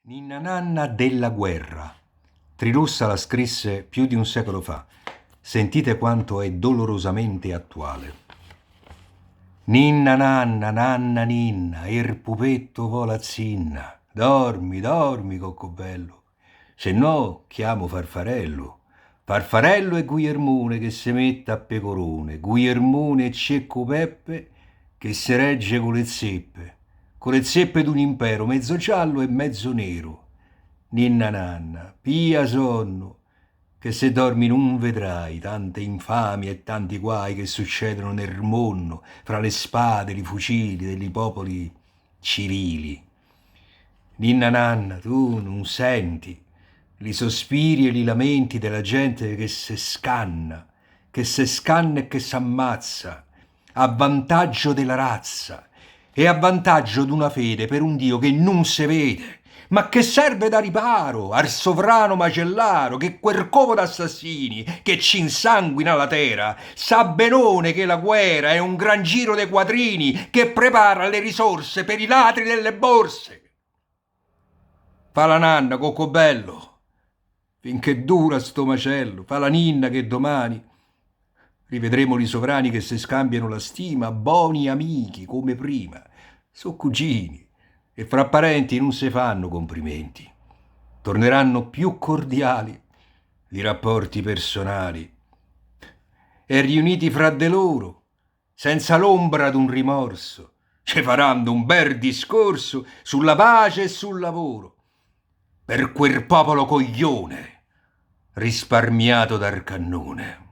Ninna Nanna della guerra. Trilussa la scrisse più di un secolo fa. Sentite quanto è dolorosamente attuale. Ninna Nanna, nanna ninna, il pupetto vola zinna. Dormi, dormi, coccobello, se no chiamo Farfarello. Farfarello e Guillermone che se mette a pecorone, Guillermone e Cecco Peppe che se regge con le zeppe d'un impero mezzo giallo e mezzo nero. Ninna Nanna, pia sonno, che se dormi non vedrai tante infamie e tanti guai che succedono nel mondo fra le spade, i fucili dei popoli civili. Ninna Nanna, tu non senti li sospiri e li lamenti della gente che se scanna e che s'ammazza a vantaggio della razza e a vantaggio d'una fede per un Dio che non se vede, ma che serve da riparo al sovrano macellaro che quel covo d'assassini che ci insanguina la terra sa benone che la guerra è un gran giro dei quadrini che prepara le risorse per i ladri delle borse. Fa la nanna, coccobello, finché dura sto macello, fa la ninna che domani rivedremo i sovrani che se scambiano la stima, buoni amici come prima, so cugini e fra parenti non se fanno complimenti. Torneranno più cordiali i rapporti personali e riuniti fra de loro, senza l'ombra d'un rimorso, ci faranno un bel discorso sulla pace e sul lavoro, per quel popolo coglione risparmiato dal cannone.